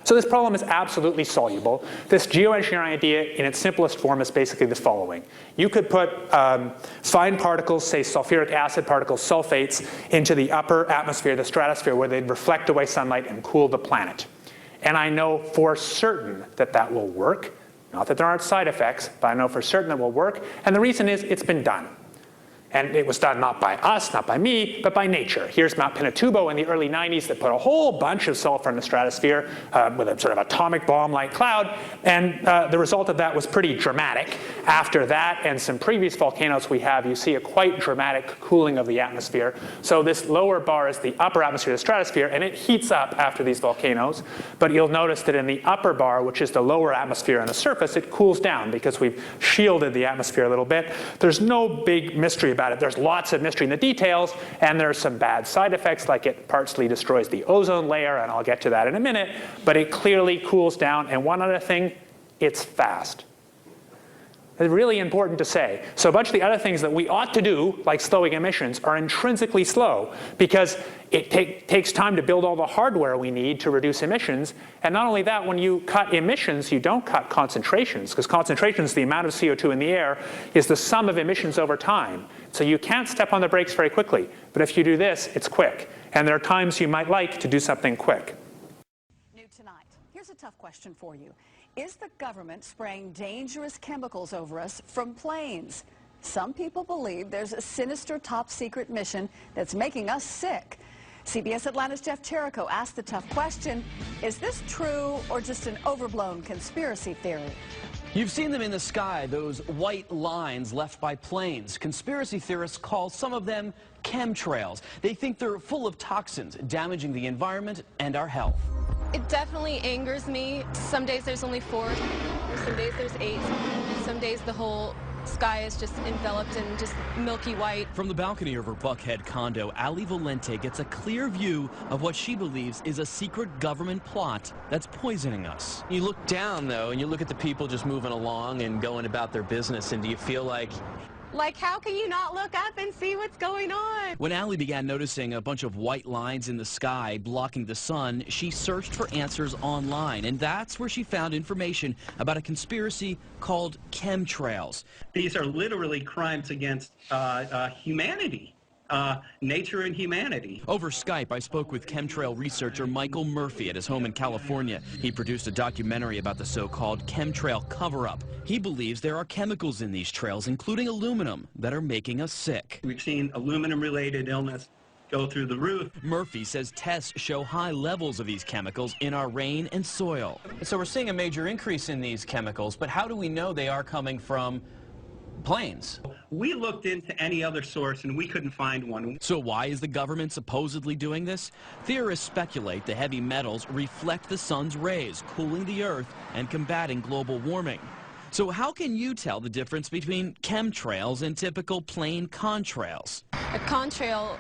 So this problem is absolutely soluble. This geoengineering idea in its simplest form is basically the following. You could put fine particles, say sulfuric acid particles, sulfates, into the upper atmosphere, the stratosphere, where they'd reflect away sunlight and cool the planet. And I know for certain that that will work. Not that there aren't side effects, but I know for certain that will work. And the reason is it's been done. And it was done not by us, not by me, but by nature. Here's Mount Pinatubo in the early 90s that put a whole bunch of sulfur in the stratosphere with a sort of atomic bomb-like cloud. And the result of that was pretty dramatic. After that and some previous volcanoes we have, you see a quite dramatic cooling of the atmosphere. So this lower bar is the upper atmosphere of the stratosphere, and it heats up after these volcanoes. But you'll notice that in the upper bar, which is the lower atmosphere on the surface, it cools down because we've shielded the atmosphere a little bit. There's no big mystery about it. There's lots of mystery in the details, and there's some bad side effects, like it partially destroys the ozone layer, and I'll get to that in a minute, but it clearly cools down. And one other thing, it's fast. It's really important to say. So a bunch of the other things that we ought to do, like slowing emissions, are intrinsically slow because it takes time to build all the hardware we need to reduce emissions. And not only that, when you cut emissions, you don't cut concentrations, because concentrations, the amount of CO2 in the air, is the sum of emissions over time. So you can't step on the brakes very quickly. But if you do this, it's quick. And there are times you might like to do something quick. New tonight. Here's a tough question for you. Is the government spraying dangerous chemicals over us from planes? Some people believe there's a sinister top-secret mission that's making us sick. CBS Atlanta's Jeff Cherico asked the tough question, is this true or just an overblown conspiracy theory? You've seen them in the sky, those white lines left by planes. Conspiracy theorists call some of them chemtrails. They think they're full of toxins, damaging the environment and our health. It definitely angers me. Some days there's only 4, some days there's 8, some days the whole sky is just enveloped in just milky white. From the balcony of her Buckhead condo, Ali Valente gets a clear view of what she believes is a secret government plot that's poisoning us. You look down, though, and you look at the people just moving along and going about their business, and do you feel like... Like, how can you not look up and see what's going on? When Ali began noticing a bunch of white lines in the sky blocking the sun, she searched for answers online, and that's where she found information about a conspiracy called chemtrails. These are literally crimes against humanity. Nature and humanity. Over Skype, I spoke with chemtrail researcher Michael Murphy at his home in California. He produced a documentary about the so-called chemtrail cover-up. He believes there are chemicals in these trails, including aluminum, that are making us sick. We've seen aluminum-related illness go through the roof. Murphy says tests show high levels of these chemicals in our rain and soil. So we're seeing a major increase in these chemicals, but how do we know they are coming from planes? We looked into any other source and we couldn't find one. So why is the government supposedly doing this? Theorists speculate the heavy metals reflect the sun's rays, cooling the earth and combating global warming. So how can you tell the difference between chemtrails and typical plane contrails? A contrail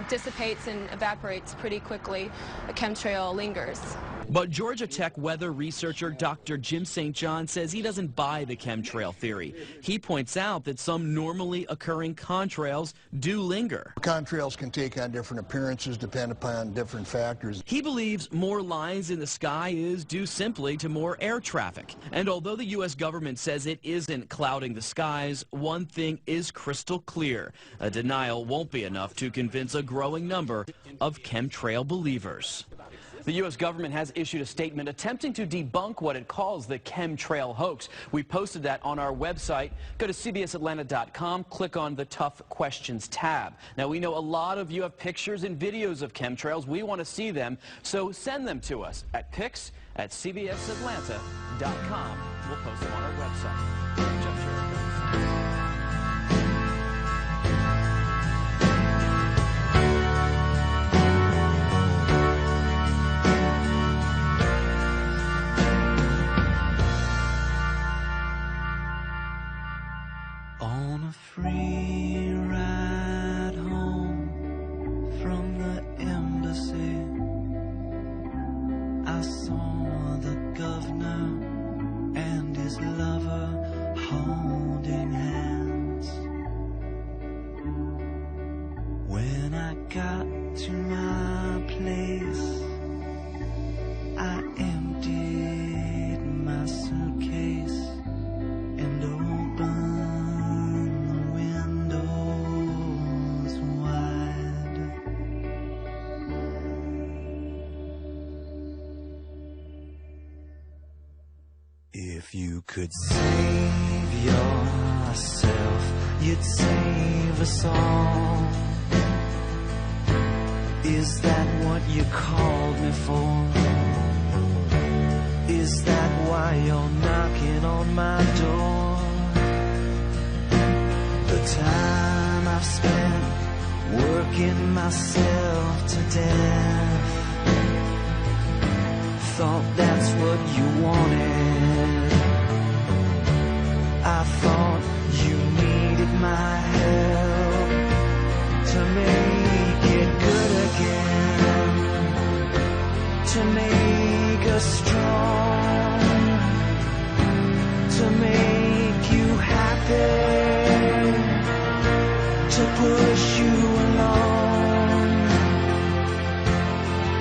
dissipates and evaporates pretty quickly. A chemtrail lingers. But Georgia Tech weather researcher Dr. Jim St. John says he doesn't buy the chemtrail theory. He points out that some normally occurring contrails do linger. Contrails can take on different appearances depending upon different factors. He believes more lines in the sky is due simply to more air traffic. And although the U.S. government says it isn't clouding the skies, one thing is crystal clear. A denial won't be enough to convince a growing number of chemtrail believers. The U.S. government has issued a statement attempting to debunk what it calls the chemtrail hoax. We posted that on our website. Go to cbsatlanta.com, click on the Tough Questions tab. Now, we know a lot of you have pictures and videos of chemtrails. We want to see them, so send them to us at pics@cbsatlanta.com. We'll post them on our website. Jeff Cherico. On a free ride home from the embassy, I saw the governor and his lover holding If you could save yourself, you'd save us all. Is that what you called me for? Is that why you're knocking on my door? The time I've spent working myself to death, thought that's what you wanted. I thought you needed my help to make it good again, to make us strong, to make you happy, to push you along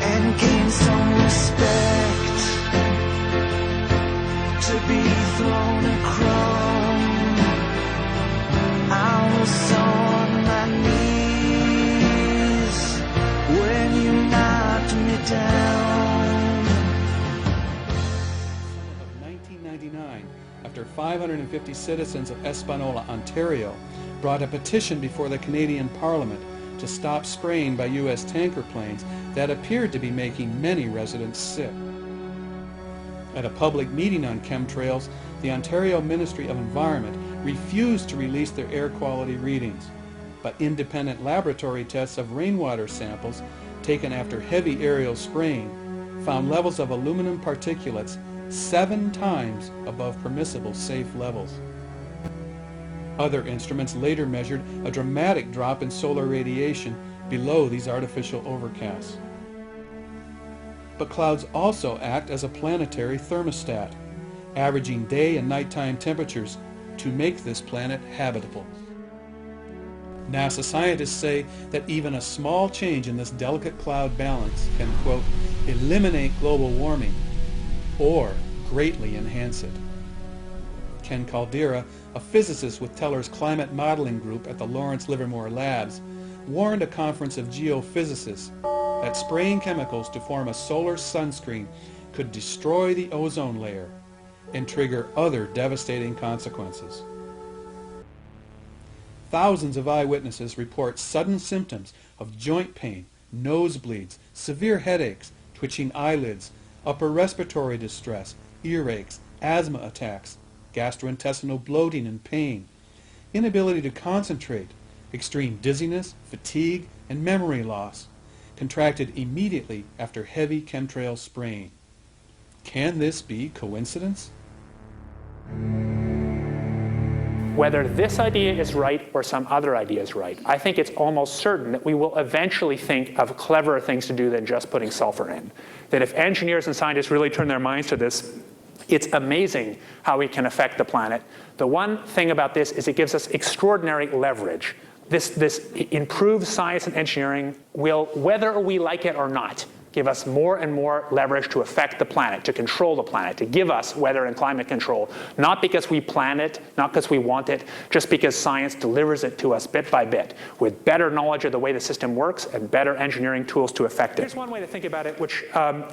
and gain some respect, to be thrown a crumb. I was on my knees when you knocked me down. Of 1999, after 550 citizens of Espanola, Ontario, brought a petition before the Canadian Parliament to stop spraying by U.S. tanker planes that appeared to be making many residents sick. At a public meeting on chemtrails, the Ontario Ministry of Environment refused to release their air quality readings, but independent laboratory tests of rainwater samples taken after heavy aerial spraying found levels of aluminum particulates 7 times above permissible safe levels. Other instruments later measured a dramatic drop in solar radiation below these artificial overcasts. But clouds also act as a planetary thermostat, averaging day and nighttime temperatures to make this planet habitable. NASA scientists say that even a small change in this delicate cloud balance can, quote, eliminate global warming or greatly enhance it. Ken Caldera, a physicist with Teller's climate modeling group at the Lawrence Livermore Labs, warned a conference of geophysicists that spraying chemicals to form a solar sunscreen could destroy the ozone layer and trigger other devastating consequences. Thousands of eyewitnesses report sudden symptoms of joint pain, nosebleeds, severe headaches, twitching eyelids, upper respiratory distress, earaches, asthma attacks, gastrointestinal bloating and pain, inability to concentrate, extreme dizziness, fatigue, and memory loss, contracted immediately after heavy chemtrail spraying. Can this be coincidence? Whether this idea is right or some other idea is right, I think it's almost certain that we will eventually think of cleverer things to do than just putting sulfur in. That if engineers and scientists really turn their minds to this, it's amazing how we can affect the planet. The one thing about this is it gives us extraordinary leverage. This improved science and engineering will, whether we like it or not, give us more and more leverage to affect the planet, to control the planet, to give us weather and climate control, not because we plan it, not because we want it, just because science delivers it to us bit by bit, with better knowledge of the way the system works and better engineering tools to affect it. Here's one way to think about it, which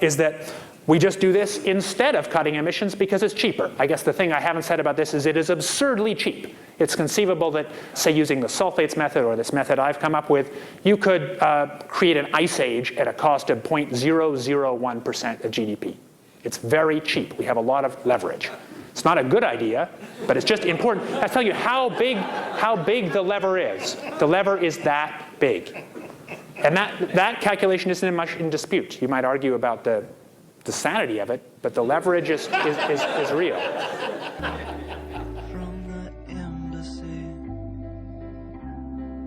is that we just do this instead of cutting emissions because it's cheaper. I guess the thing I haven't said about this is it is absurdly cheap. It's conceivable that, say, using the sulfates method or this method I've come up with, you could create an ice age at a cost of 0.001% of GDP. It's very cheap. We have a lot of leverage. It's not a good idea, but it's just important. I tell you how big the lever is. The lever is that big. And that calculation isn't much in dispute. You might argue about the sanity of it, but the leverage is real. From the embassy,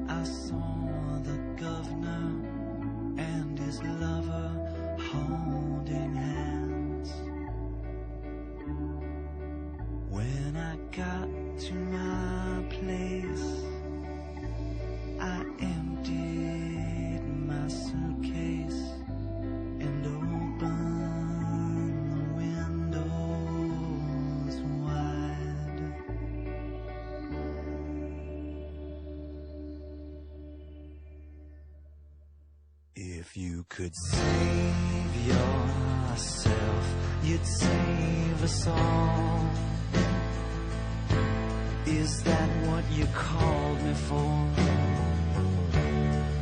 I saw the governor and his lover holding hands. When I got to my place, I emptied my suitcase and opened the windows wide. If you could save yourself, you'd save us all. Is that what you called me for?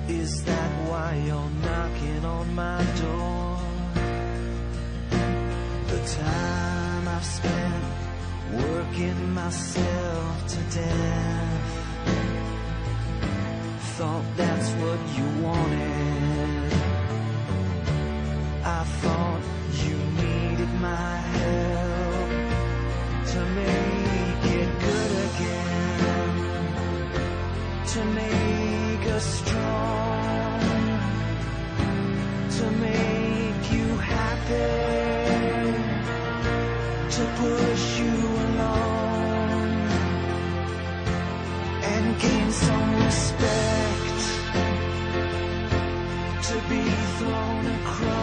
Is that why you're knocking on my door? The time I've spent working myself to death, thought that's what you wanted. I thought you needed my help to make it good again, to make us strong, to make you happy, to push you along and gain some respect, to be thrown across